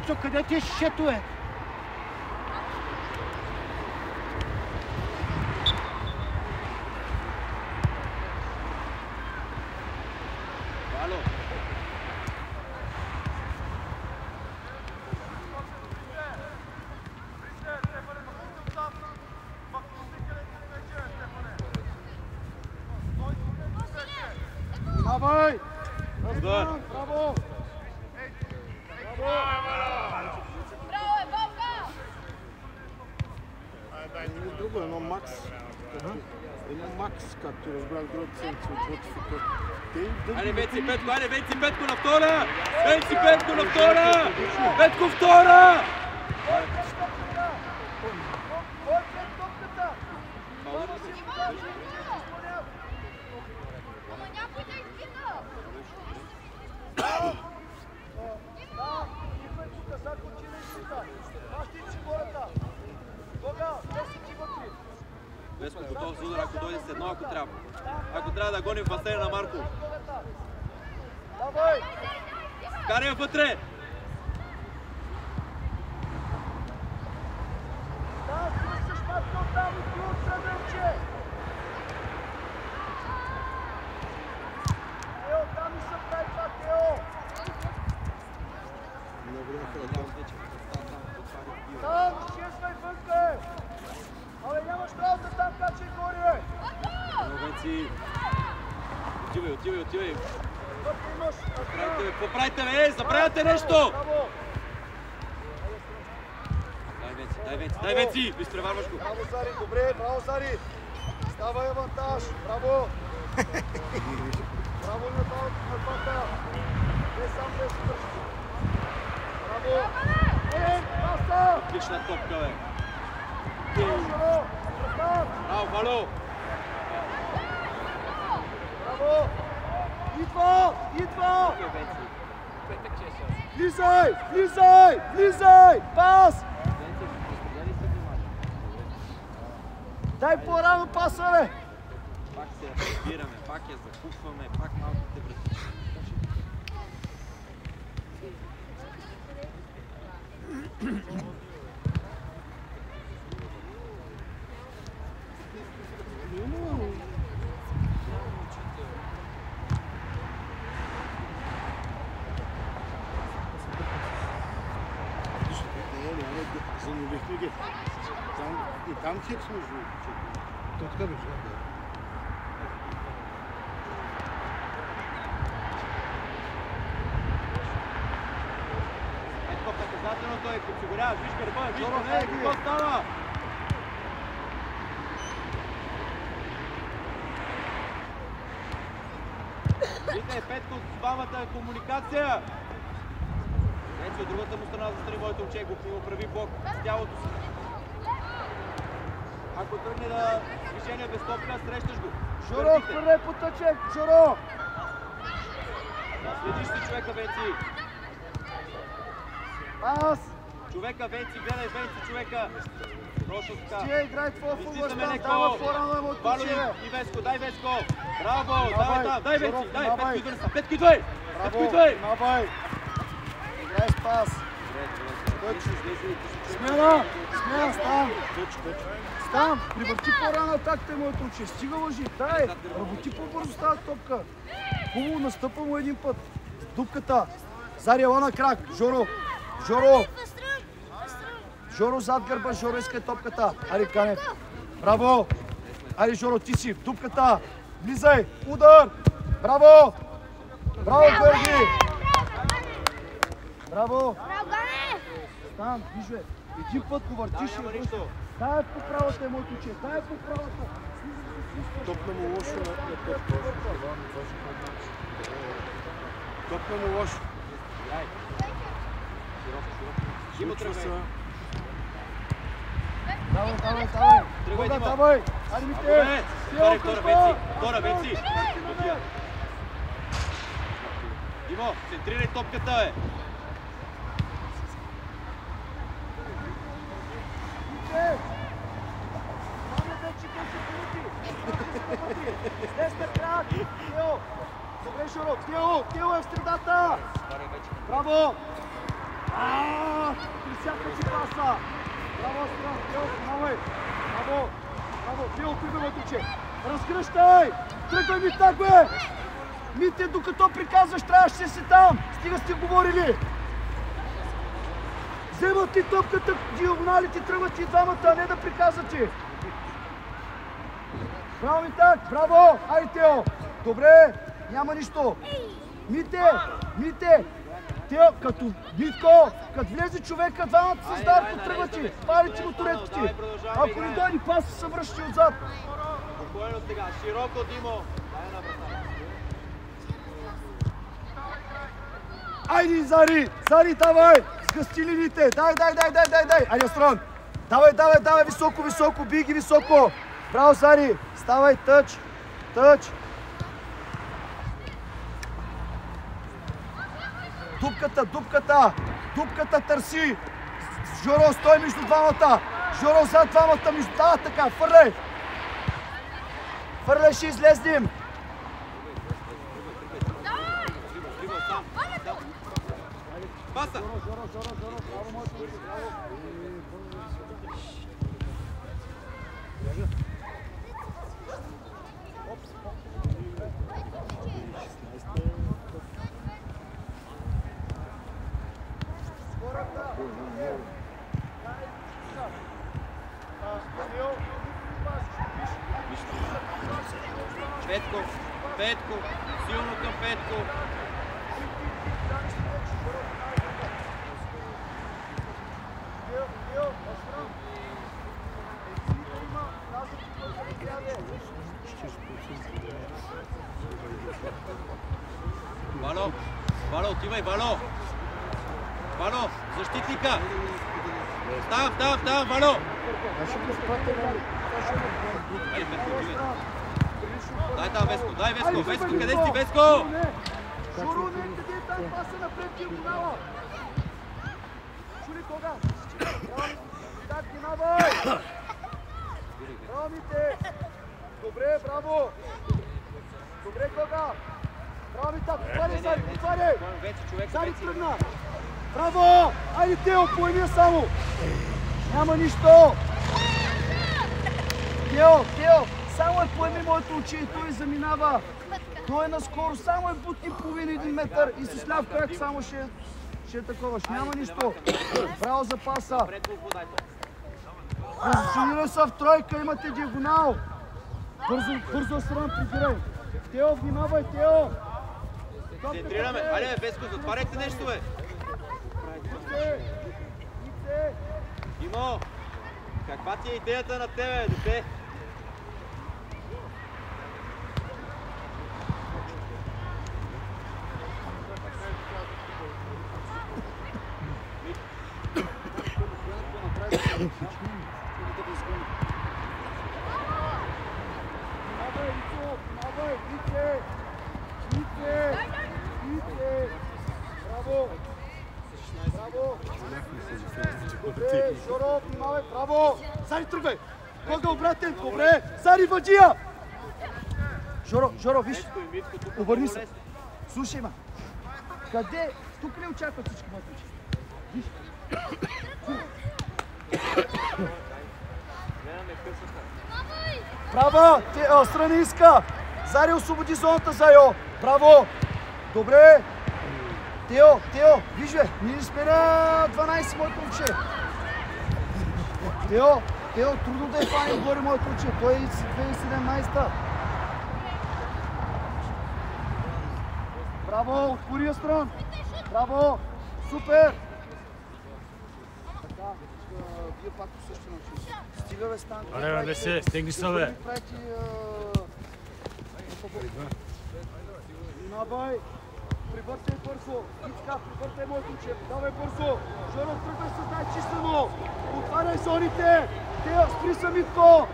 Венцо, къде ти е шишето, е? Давай! Браво! Браво! Друго, едно Макс. Едно Макс, както разбрах другата седмица от Ботев. Айде, Венци, Петко, айде, Венци, Петко на втора! Венци, Петко на втора! Петко втора! Веско, готов за удар, ако дойде с едно, ако трябва. Ако трябва да гоним басейна на Марко. Карай я вътре! Отивай. Какво правите, бе? Забравяте нещо! Дай, Венци! Изпреварваш го! Браво, Зари! Добре, браво, Зари! Става авантаж! Браво! Браво на двата! Не сам да се държи! Браво! Паса! Отлична топка, бе! Браво, Вало! Браво! Идва! Влизай! Пас! Дай по-рано паса, бе! Пак се разбираме, пак я закупваме, пак малко те връзки. Занулихме ги. И там хекс между. То така беше. Ето показателното е, подсигуряваш, виж гърба, виж какво става! Вижте, Петко, с двамата е комуникация! Ето от другата му страна застрани моето момче, го прави блок с тялото си. Ако тръгне да движение без топка, срещаш го. Жоро, хвърляй потъчек! Жоро! Следиш си човека, Венци. Пас! Човека, Венци, гледай, Венци, човека. Точно така. Тия играй какво в областта, дава по-рано емо отключи. И Веско, дай Веско. Браво, дай Венци, дай, Петко идвай. Навай. Играй с пас. Смяна, стан. Стан, прибърти по-рано атаката моето уче. Стига лъжи, дай. Работи по-бързо с тази топка. Хубаво, настъпа му един път. Дупката. Зари, ела на крак. Жоро зад гърба, Жоро иска топката. Ари, Канев. Браво. Ари, Жоро, ти си в дупката. Влизай. Удар. Браво. Браво, Георги. Браво. Стан, виж бе. Един път го въртиш и връщаш. Дай по правата, моето уче. Дай по правата. Топна му лошо на топка. Топна му лошо. Случва се. Давай! Айде ми те! Втора, Венци! Димо, центрирай топката, бе! Десна крак! Добре, Жоро! Тео е в средата! Браво! Присяка си паса. Браво, Стран. Тео, помагай. Браво. Браво. Тео, тръгвай, момче. Разкръщай. Тръгвай ми так, бе. Мите, докато приказваш, трябваше да си там. Стига сте говорили. Вземат ти топката, диагоналите тръгват и двамата, а не да приказвате. Браво ми так, браво! Ай, Тео! Добре, няма нищо. Мите! Тео, като Митко, като влезе човека, двамата с Дарко тръгвате. Палите моторетките. Ако не дойде пас, се връщи отзад. Спокойно сега, широко, Димо. Дай на врата. Айде, Зари, давай! Сгъсти линиите, дай! Айде, Стран! Давай, високо, бий ги високо! Браво, Зари! Ставай, тъч! Дупката търси! Жоро, стой между двамата! Жоро, зад двамата, между... Да, така, фърляй! Фърляй, ще излезнем! Паса! Петко, силно към Петко. Вало, отивай, Вало! Вало, защитника! Там, Вало! Дай там, Веско! Веско, къде си, Веско? Жоро, не къде там паса напред диагонала! Чули кога? Так, внимавай! Браво, Мите! Добре, браво! Добре, кога? Браво, Мита! Отваряй! Зари тръгна! Браво! Айде, Тео, поеми само! Няма нищо! Тео! Само е поеми моето очи и той заминава. Той е наскоро, само е бутни половина 1 метър и с ляв крак само ще е такова. Няма нищо. Браво за паса. Позиционирай се в тройка, имате диагонал. Бързо страна прибирай. Тео, внимавай, Тео. Центрираме. Айде, Веско, затваряйте нещо, бе. Димо, каква ти е идеята на тебе, дете? Жоро, внимавай, браво! Зари, тръгвай! Кога обратен, добре! Зари, Ваджия! Жоро, виж! Обърни се! Слушай, ма! Къде? Тук ли очакват всички моите очи? Виж! Браво! Страни иска! Зари, освободи зоната за Йо! Браво! Добре! Тео, виж бе, ние сме на 12, моето момче. Тео, трудно да е фани отгоре моето момче, той е 2017-та. Браво, отвори я Стран. Браво, супер. Така, вие пак по същия начин. Стига бе, Стан. Аре, бе се, стегни се, бе. Набай. Прибъртай бързо! Ицка, прибъртай моето момче! Давай бързо! Жоро, тръгвай се най-числено! Отваряй зоните! Тео, спри са, Митко!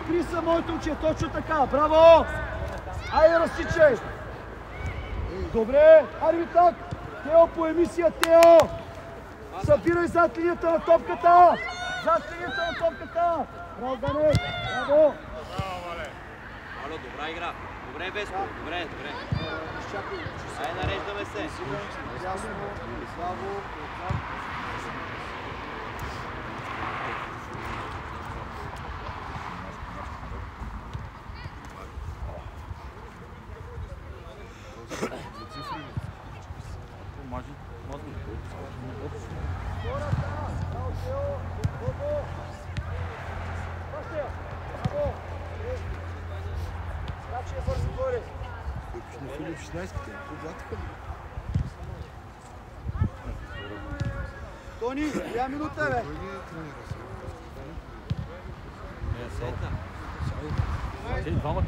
Спри са, моето момче! Точно така! Браво! Айде, разсичай! Добре! Айде ми так! Тео, по емисия, Тео! Събирай зад линията на топката! Зад линията на топката! Браво, Дане! Браво! Вало, добра игра! Добре, Веско, добре. Изчакай. Ай, нареждаме се. Ясно, слабо, отзад. Тони, коя минута е, бе? Те двамата,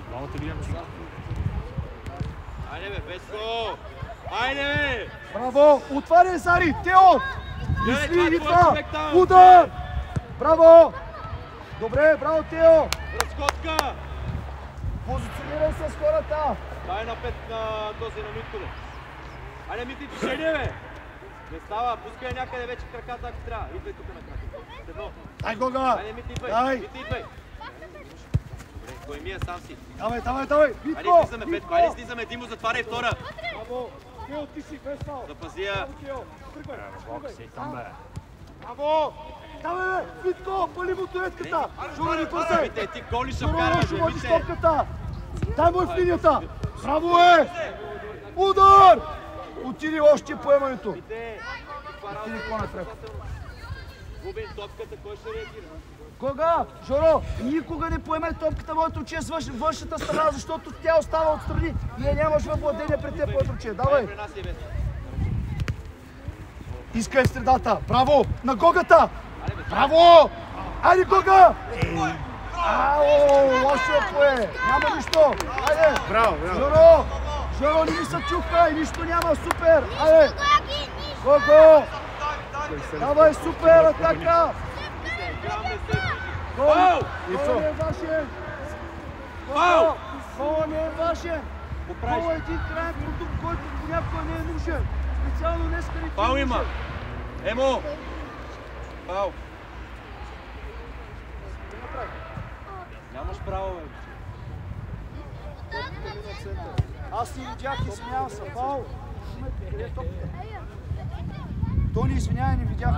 двамата ли имам чика? Айде, бе, Веско! Айде, бе! Браво! Отваряй, Зари! Тео! Мисли, е твой човек идва! там! Удар! Браво! Добре, браво, Тео! Разходка! Позиционирай се с хората! Дай на пет на този на Миткове. Айде, Мити, движение, бе! Не става, пускай някъде вече краката, ако трябва. Идвай тук на краката. Едно. Дай, Гога! Айде, Мити, идвай. Дай! Мити, идвай. Добре, кой ми е, сам си. Давай, давай, давай! Айде, Витко! излизаме, Петко, айде, излизаме. Димо, затваряй втора. Браво! Тео, ти си без фал! Да пази я. Браво, Тео! Тръгвай! Бог си там, бе. Браво! Давай, бе! Витко! Пали му туретката! Жура, не бързай! Мите, ти голи ще Жура, вкарваш, ще бе, водиш Мите. топката! Дай му в линията! Браво е! Удар! Отиди още поемането! Мите, Ти ни по-напред. губим топката, кой ще реагира? Кога? Жоро, никога не поеме топката моето оче с външната страна, защото тя остава отстрани и я нямаш във владение пред теб моето оче. Давай! При нас е, бе. Искай в средата. Браво! На Гогата! Браво! Айде, Гога! Ао, лошо пое! Няма нищо! Айде! Браво, Жоро! Жоро, не ми се чухай! Нищо няма! Супер! Айде! Гого! Давай, супер атака! Гол! Гол не е вашен! Фау! Гол не е вашен! Гол е един крайен продукт, който понякога не е нужен. Специално днес не Фау има! Емо! Фау! Нямаш право, бе. Аз не видях, извинявам се. Фау! Къде е топката? Тони, извинявай, не видях.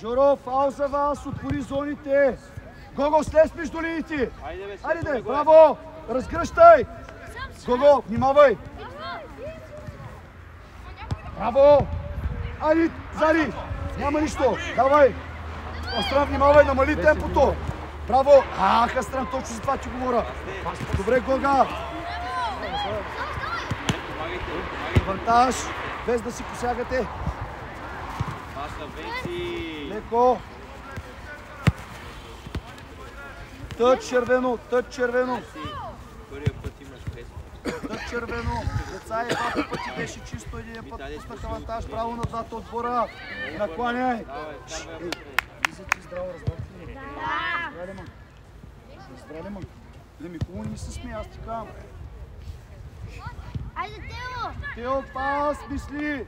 Жоро, фау за вас, отвори зоните. Гого, слез между линиите. Айде, бе, Айде, браво! Разгръщай! Гого, внимавай! Браво! Айде, Зари! Няма нищо! Давай! Астран, внимавай, намали темпото! Браво! Астран, точно за това ти говоря! Добре, Гога! Вантаж, без да си посягате. Паса, Венци! Леко. Тъч червено, тъч червено. Първият път имаш Веско. Тъч червено. Деца и двата пъти беше чисто, един път пуснаха вантаж. Браво на двата отбора. Накланяй. Давай, карвай Ей, влиза ти здраво, разбрахте ли? Здраве, ман. Здраве, ман. Ми хубаво не се смея, аз ти казвам. Айде, Тео! Тео, пас, мисли.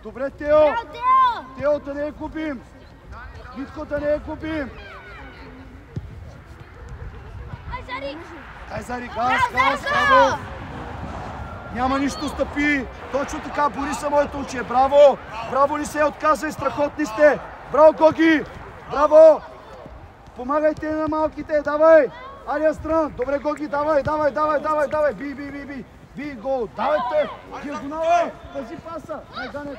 Добре, Тео. Тео! Тео, да не я губим. Витко, да не я губим. Ай, Зари! Дай, Зари, газ, браво! Няма нищо, стъпи! Точно така, бори се моето оче. Браво! Браво, не се отказвай, страхотни сте! Браво, Гоги! Браво! Помагайте на малките, давай! Айде, Астран! Добре, Гоги, давай! Би! Би, гол! Давайте! Диагонала! Пази паса! Ай, Гане,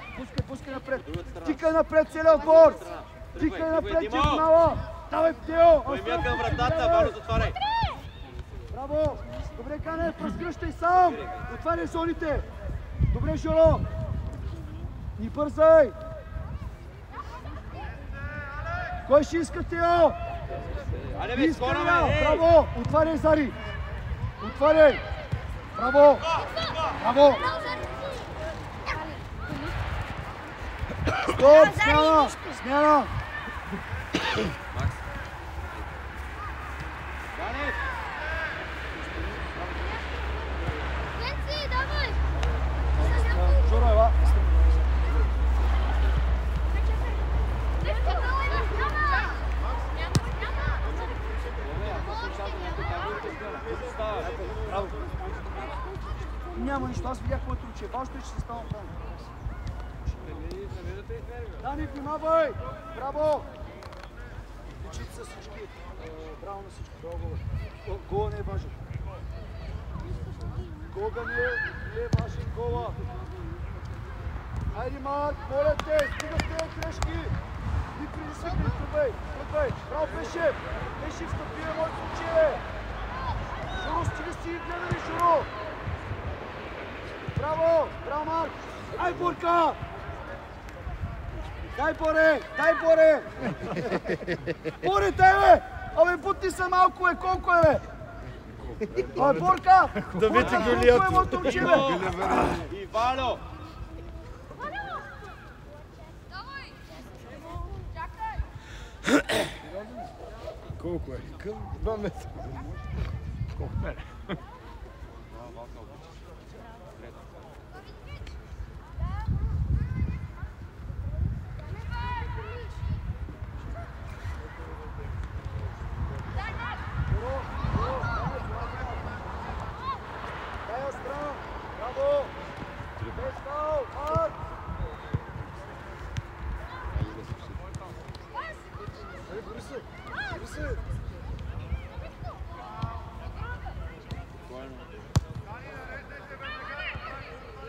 пускай напред! Тикай напред целият отбор! Тикай напред, диагонала! Давай, Тео! Поемя към вратата, Вано, затваряй! Браво! Добре, Канев, разгръщай сам! Отваряй зоните! Добре, Жоро! Ни бързай! Кой ще иска, Тео? Айде, бе, Иска, скоро, Тео! бе! Браво! Отваряй, Зари! Отваряй! Браво! Браво! Стоп! Смяна! Смяна! Макс! Ганев! Венци, давай! Жоро, ела! няма нищо, аз видях моето момче. Важното е, че се става пълно. Дани, внимавай! Браво! Личите са всички. Браво на всички. Гола не е важен. Гога не е важен гола. Айде, Марк, моля те, стига тези грешки. И преди се тръгвай. Браво, Пешев! Пешев, стъпи, моето момче! Журо, стига си и гледай, Журо! Браво! Браво, Марк! Ай, Борка! Дай, Боре! Боре, дай, бе! Абе, бутни се малко, бе! Колко е, бе? Абе, Борка! Да вече Колко Голият. е, моето момче, бе? И Валю! Колко е? Към 2 метра. Колко мене? Дай я страна! Браво! Без фаул! Марк! Ай, бори се!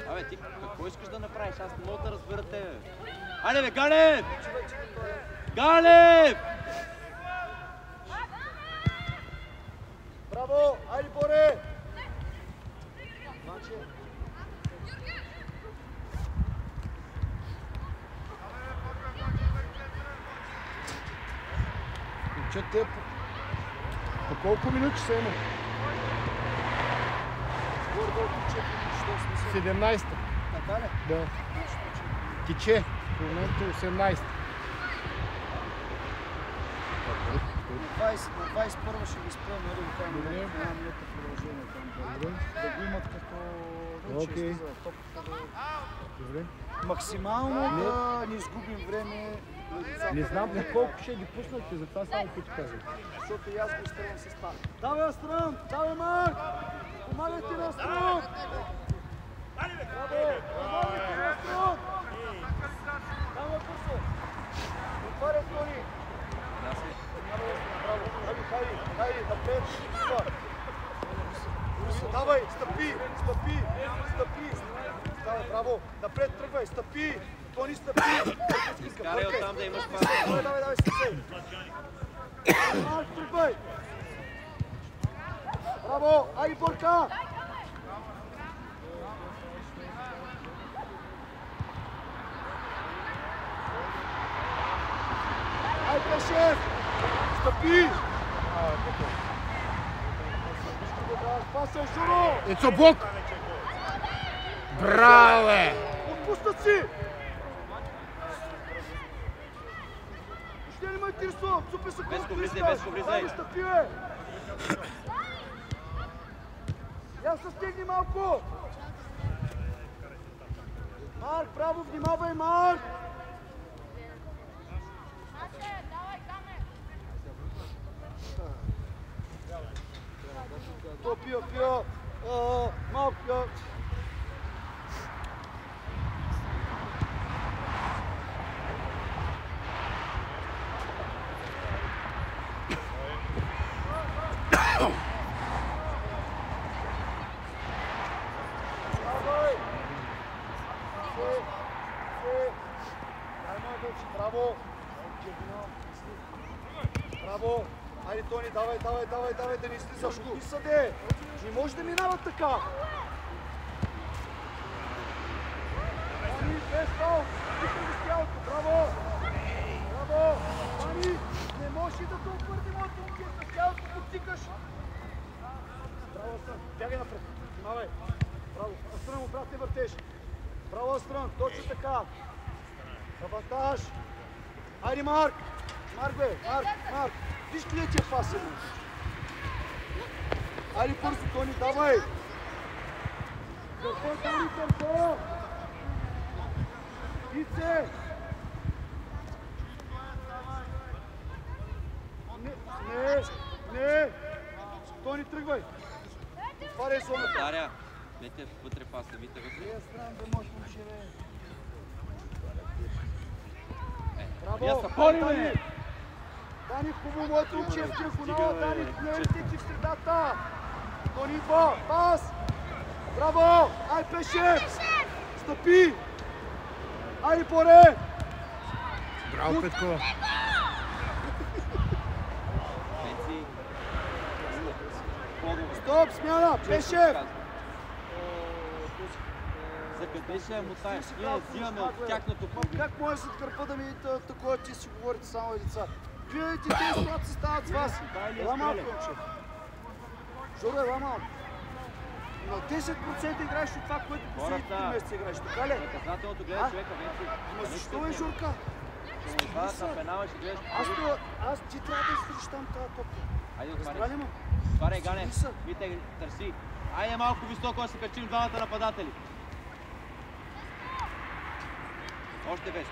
Абе, ти какво искаш да направиш? Аз не мога да разбера тебе. Айде, бе, Галев! Галев! Браво! Айде, Боре! Че те по колко минути са има? 17. Така ли? Да. Тиче. В момента 18. На 21 ще ги спрем, нали, там Добре. една минута продължение там. Добре. Да го имат като... Окей. Топката да... Добре. Максимално да не изгубим време. Не знам на колко ще ги пуснете, затова само ти казвам. Защото и аз го изтръгвам с това. Давай, Астран! Давай, Марк! Помагайте на Астран! Браво! Помагайте на Астран! Давай, бързо! Отваря, Тони! Браво! Хайде, напред! Давай, стъпи! Давай, браво! Напред тръгвай, стъпи! Тони, стъпи! Изкарай оттам да имаш пас. Давай, стъпи! Марк, тръгвай! Браво! Айде, Борка! Ай, Пешев! Стъпи! Паса, Журо! Ецо блок! Браво, е! Отпуснат си! Ще ли ме интересува? Цупи се колко влизай, искаш! Веско, влизай. Дай, стъпи, бе! Я се стегни малко! Марк, браво, внимавай, Марк! То пия, малко. Браво! Браво! Айде, Тони, давай, да не излизаш. И съде! Не може да минава така! Тони, без фаул! Стикай го с тялото! Браво! Браво! Тони, не можеш и да те отвърди моето момче! С тялото подтикаш! Браво, Астран! Бягай напред! Внимавай! Браво! Астран, обратно въртеш! Браво, Астран! Точно така! Авантаж! Айде, Марк! Марк, бе! Марк! Виж къде ти е пасен! Айде, бързо, Тони, давай! Какво, Тони, какво? Ице! Не! Тони, тръгвай! Отваряй зоната! Даря. Дайте вътре паса, вите вътре. Не е странно да можеш момче, бе. Вие Браво! са пори, Дани! бе! Дани, хубаво, моето момче в диагонала, Дани, не изтечи в средата! Тони идва, пас! Браво! Ай, Пешев! Стъпи! Айде, поре! Браво, Петко! Пенци. По-добре. Стоп, смяна! Пешев! За къде ще я мутаеш? Ние взимаме от тяхното половина. Как може зад гърба да ми такова, че си говорите само деца? Вие тези ситуации стават с вас. Ела малко, момче. Жоро, ела малко. На 10% играеш от това, което последните 3 месеца играеш. Така ли? Наказателното гледа човека, Венци. Ама защо е, Журка? На пенала ще гледаш. Аз ти трябва да изтриш там тази топка. Айде, Разбрали ма? отваряй, Гане. Стани са. Вите, търси. Айде малко високо да се качим двамата нападатели. Още без.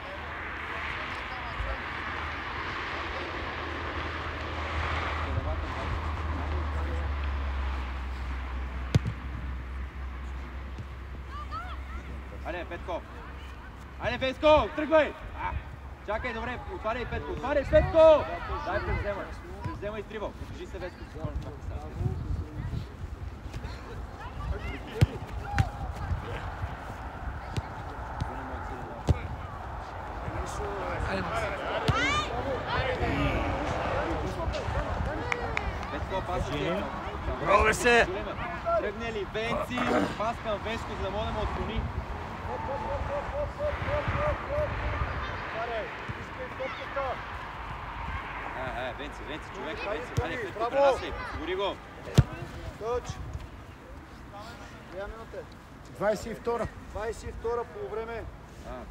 Айде, Петко! Айде, Петко! Тръгвай! Чакай, добре, отваряй, Петко! Отваряй, Петко! Дай, превземай. Превземай Трибо. Покажи се, Веско. Петко, паса. Браво се! Тръгне ли Венци, пас към Веско, за да може да му отклони. Венци, човек, Венци. Айде, Петко, пренасей, подсигури го. Точ. Коя минута е? 22. 22 по време. Браво.